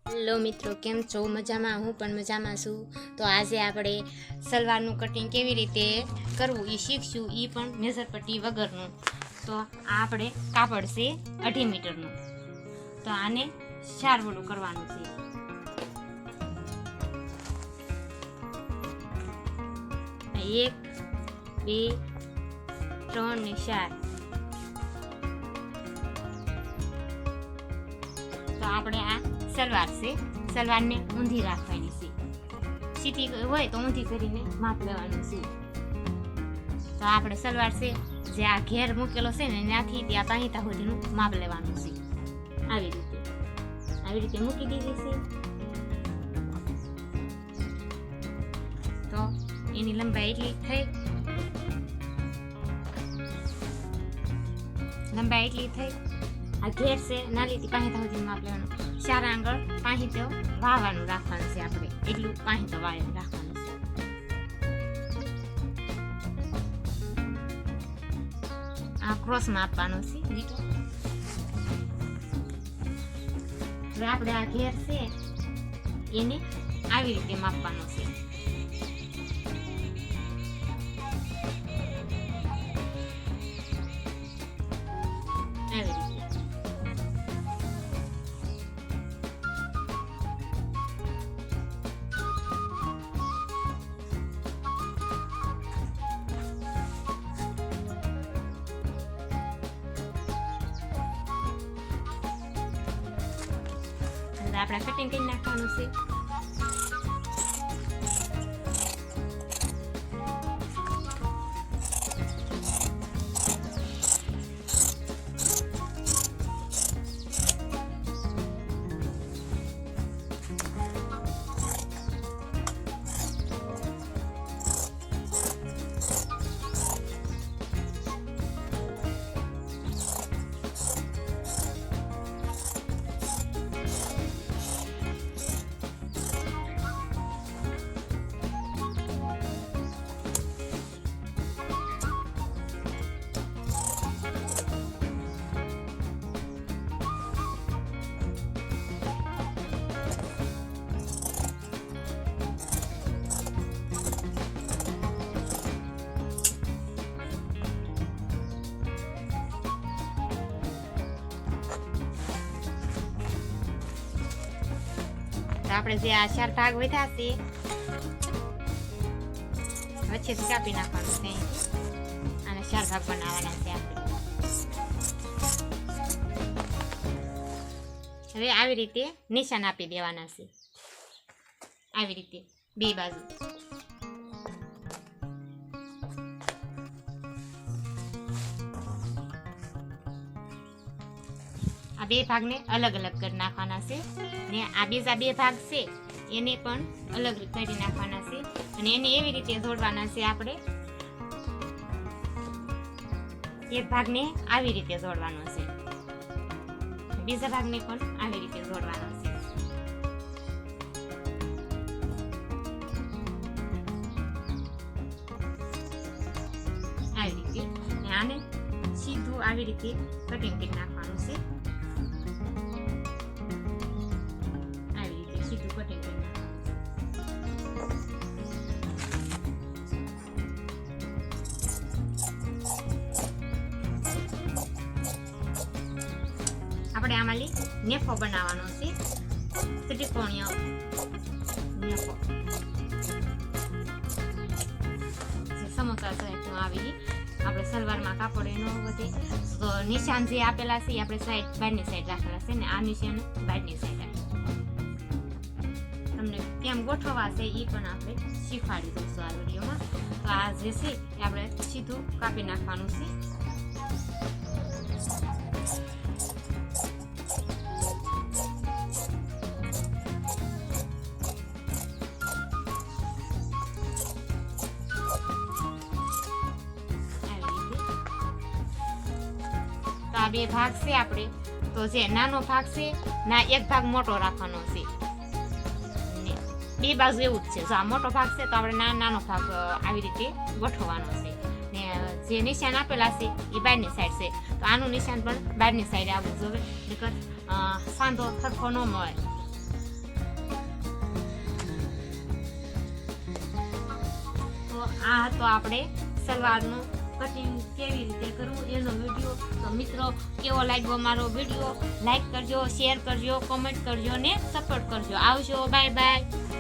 Hello મિત્રો, કેમ છો? મજામાં? હું પણ મજામાં છું. તો આજે આપણે સલવારનું કટિંગ કેવી રીતે કરવું એ શીખશું, એ પણ મેજર પટ્ટી વગરનું. તો આ આપણે કાપડ છે 2.5 મીટરનું. તો આને 4 વડું કરવાનું છે. એક, બે, 3 ને 4. તો આપણે આ સલવાર છે, સલવારને ઊંધી રાખવાની છે. સીધી હોય તો ઊંધી કરીને માપ લેવાનું છે. તો આપણે સલવાર છે જે આ ઘેર મૂકેલો છે ને ત્યાંથી ત્યાં પાહિતા સુધીનું માપ લેવાનું છે. આવી રીતે મૂકી દીધી છે. તો એની લંબાઈ એટલી થઈ, આ ઘેર છે નાલીથી પાહિતા સુધીનું માપ લેવાનું. 4 આંગળ પાહિતો વાવવાનું રાખવાનું છે. આપણે એટલું પાહિતો વાળીને રાખવાનું છે. આ ક્રોસમાં આપવાનું છે લીટો. હવે આપણે આ ઘેર છે એને આવી રીતે માપવાનું છે. આવી રીતે. આપણે કટિંગ કરી નાખવાનું છે. આપણે જે આ 4 ભાગ વધ્યા છે વચ્ચેથી કાપી નાખવાનું છે. અને 4 ભાગ બનાવવાના છે આપણે. હવે આવી રીતે નિશાન આપી દેવાના છે. આવી રીતે 2 બાજુ. આ 2 ભાગને અલગ અલગ કરી નાખવાના છે. ને આ બીજા 2 ભાગ છે એને પણ અલગ કરી નાખવાના છે. અને એને એવી રીતે જોડવાના છે. આપણે એક ભાગને આવી રીતે જોડવાનો છે, બીજા ભાગને પણ આવી રીતે જોડવાનો છે. આવી રીતે આને સીધું આવી રીતે કટિંગ કરી નાખવાનું છે. આપણે આમાં નેફો બનાવવાનો છે, ત્રિકોણીય નેફો. સમોસા સાઈડનું આવી આપણે સલવારમાં કાપડ એનો વધે. તો નિશાન જે આપેલા છે આપણે સાઈડ બહારની સાઈડ રાખેલા છે ને આ નિશાન બહારની સાઈડ. તમને કેમ ગોઠવવા છે એ પણ આપણે શીખવાડી દઈશું આ વિડીયોમાં. તો આ જે છે એ આપણે સીધું કાપી નાખવાનું છે. આ 2 ભાગ છે આપણે. તો જે નાનો ભાગ છે ના એક ભાગ મોટો રાખવાનો છે. 2 બાજુ એવું જ છે. જો આ મોટો ભાગ છે તો આપણે નાનો ભાગ આવી રીતે ગોઠવવાનો છે. ને જે નિશાન આપેલા છે એ બહારની સાઈડ છે. તો આનું નિશાન પણ બહારની સાઈડ આવવું જોઈએ, નકર સાંધો સરખો ન મળે. આ હતો આપણે સલવારનું કટિંગ કેવી રીતે કરવું એનો વિડીયો. તો મિત્રો કેવો લાગ્યો મારો વિડીયો? લાઈક કરજો, શેર કરજો, કોમેન્ટ કરજો ને સપોર્ટ કરજો. આવજો, બાય બાય.